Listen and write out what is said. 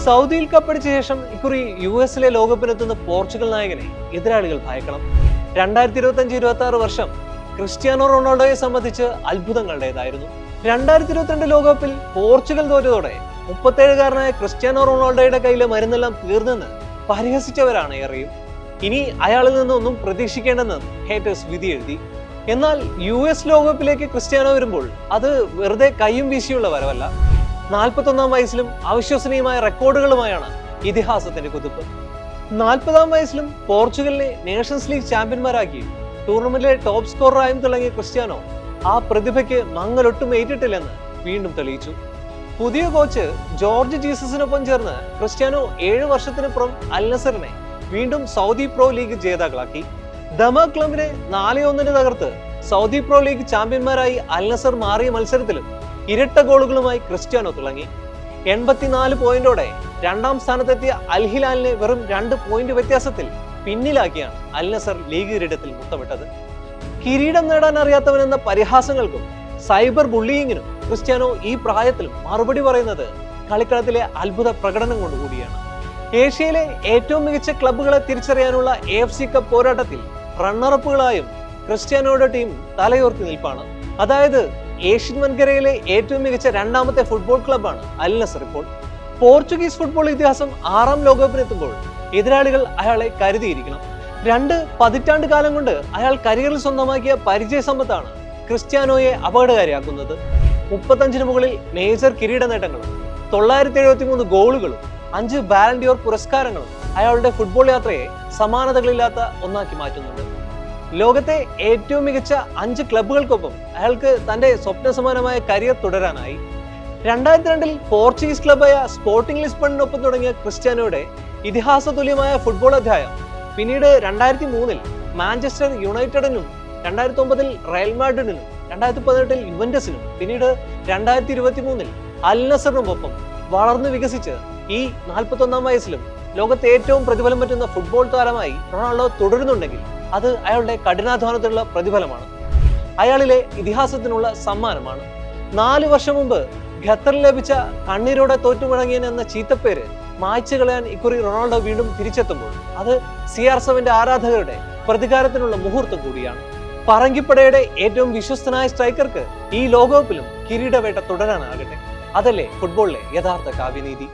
സൗദിയിൽ കപ്പടിച്ച ശേഷം ഇക്കുറി US-ലെ ലോകകപ്പിനെത്തുന്ന പോർച്ചുഗൽ നായകനെ എതിരാളികൾ ഭയക്കണം. 2025-26 വർഷം ക്രിസ്ത്യാനോ റൊണാൾഡോയെ സംബന്ധിച്ച് അത്ഭുതങ്ങളുടേതായിരുന്നു. 2022 ലോകകപ്പിൽ പോർച്ചുഗൽ തോറ്റതോടെ 37-കാരനായ ക്രിസ്ത്യാനോ റൊണാൾഡോയുടെ കയ്യിലെ മരുന്നെല്ലാം തീർന്നെന്ന് പരിഹസിച്ചവരാണ് ഏറെയും. ഇനി അയാളിൽ നിന്നൊന്നും പ്രതീക്ഷിക്കേണ്ടെന്ന് ഹേറ്റേഴ്സ് വിധി എഴുതി. എന്നാൽ US ലോകകപ്പിലേക്ക് ക്രിസ്ത്യാനോ വരുമ്പോൾ അത് വെറുതെ കയ്യും വീശിയുള്ള വരവല്ല. 41-ാം വയസ്സിലും അവിശ്വസനീയമായ റെക്കോർഡുകളുമായാണ് ഇതിഹാസത്തിന്റെ കുതിപ്പ്. 40-ാം വയസ്സിലും പോർച്ചുഗലിനെ നേഷൻസ് ലീഗ് ചാമ്പ്യന്മാരാക്കി ടൂർണമെന്റിലെ ടോപ്പ് സ്കോററായും തിളങ്ങിയ ക്രിസ്ത്യാനോ ആ പ്രതിഭയ്ക്ക് മങ്ങലൊട്ടും ഏറ്റിട്ടില്ലെന്ന് വീണ്ടും തെളിയിച്ചു. പുതിയ കോച്ച് ജോർജ് ജീസസിനൊപ്പം ചേർന്ന് ക്രിസ്ത്യാനോ 7 വർഷത്തിനപ്പുറം അൽ നസറിനെ വീണ്ടും സൗദി പ്രോ ലീഗ് ജേതാക്കളാക്കി. ദമാ ക്ലബിനെ 4-1 തകർത്ത് സൗദി പ്രോ ലീഗ് ചാമ്പ്യന്മാരായി അൽ നസർ മാറിയ മത്സരത്തിലും ഇരട്ട ഗോളുകളുമായി ക്രിസ്ത്യാനോ തിളങ്ങി. 84 പോയിന്റോടെ 2-ാം സ്ഥാനത്തെത്തിയ അൽ ഹിലാലിനെ വെറും 2 പോയിന്റ് വ്യത്യാസത്തിൽ പിന്നിലാക്കിയാണ് അൽ നസർ ലീഗ് കിരീടത്തിൽ മുത്തമിട്ടത്. കിരീടം നേടാൻ അറിയാത്തവനെന്ന പരിഹാസങ്ങൾക്കും സൈബർ ബുള്ളിയിങ്ങിനും ക്രിസ്ത്യാനോ ഈ പ്രായത്തിലും മറുപടി പറയുന്നത് കളിക്കളത്തിലെ അത്ഭുത പ്രകടനം കൊണ്ടുകൂടിയാണ്. ഏഷ്യയിലെ ഏറ്റവും മികച്ച ക്ലബ്ബുകളെ തിരിച്ചറിയാനുള്ള AFC കപ്പ് പോരാട്ടത്തിൽ റണ്ണറപ്പുകളായും ക്രിസ്ത്യാനോയുടെ ടീം തലയോർത്തി നിൽപ്പാണ്. അതായത് ഏഷ്യൻ വൻകരയിലെ ഏറ്റവും മികച്ച 2ാമത്തെ ഫുട്ബോൾ ക്ലബ്ബാണ് അൽ നസർ ഇപ്പോൾ. പോർച്ചുഗീസ് ഫുട്ബോൾ ഇതിഹാസം 6ാം ലോകകപ്പിനെത്തുമ്പോൾ എതിരാളികൾ അയാളെ കരുതിയിരിക്കണം. 2 പതിറ്റാണ്ട് കാലം കൊണ്ട് അയാൾ കരിയറിൽ സ്വന്തമാക്കിയ പരിചയ സമ്പത്താണ് ക്രിസ്ത്യാനോയെ അപകടകാരിയാക്കുന്നത്. 35-ന് മുകളിൽ മേജർ കിരീട നേട്ടങ്ങളും 973 ഗോളുകളും 5 ബാലൻ ഡിയോർ പുരസ്കാരങ്ങളും അയാളുടെ ഫുട്ബോൾ യാത്രയെ സമാനതകളില്ലാത്ത ഒന്നാക്കി മാറ്റുന്നുണ്ട്. ലോകത്തെ ഏറ്റവും മികച്ച 5 ക്ലബ്ബുകൾക്കൊപ്പം അയാൾക്ക് തന്റെ സ്വപ്ന സമാനമായ കരിയർ തുടരാനായി. 2002-ൽ പോർച്ചുഗീസ് ക്ലബ്ബായ സ്പോർട്ടിംഗ് ലിസ്ബണിനൊപ്പം തുടങ്ങിയ ക്രിസ്ത്യാനോയുടെ ഇതിഹാസ തുല്യമായ ഫുട്ബോൾ അധ്യായം പിന്നീട് 2003-ൽ മാഞ്ചസ്റ്റർ യുണൈറ്റഡിനും 2009-ൽ റയൽ മാഡ്രിഡിനും 2018-ൽ യുവന്റസിനും പിന്നീട് 2023-ൽ അൽ നസറിനുമൊപ്പം വളർന്നു വികസിച്ച് ഈ 41-ാം വയസ്സിലും ലോകത്തെ ഏറ്റവും പ്രതിഫലം പറ്റുന്ന ഫുട്ബോൾ താരമായി റൊണാൾഡോ തുടരുന്നുണ്ടെങ്കിൽ അത് അയാളുടെ കഠിനാധ്വാനത്തിനുള്ള പ്രതിഫലമാണ്, അയാളിലെ ഇതിഹാസത്തിനുള്ള സമ്മാനമാണ്. 4 വർഷം മുമ്പ് ഖത്തറിൽ ലഭിച്ച കണ്ണീരോടെ തോറ്റുമുഴങ്ങിയൻ എന്ന ചീത്തപ്പേര് മായ്ച്ചു കളയാൻ ഇക്കുറി റൊണാൾഡോ വീണ്ടും തിരിച്ചെത്തുമ്പോൾ അത് CR7 ആരാധകരുടെ പ്രതികാരത്തിനുള്ള മുഹൂർത്തം കൂടിയാണ്. പറങ്കിപ്പടയുടെ ഏറ്റവും വിശ്വസ്തനായ സ്ട്രൈക്കർക്ക് ഈ ലോകകപ്പിലും കിരീടവേട്ട തുടരാനാകട്ടെ. അതല്ലേ ഫുട്ബോളിലെ യഥാർത്ഥ കാവ്യനീതി.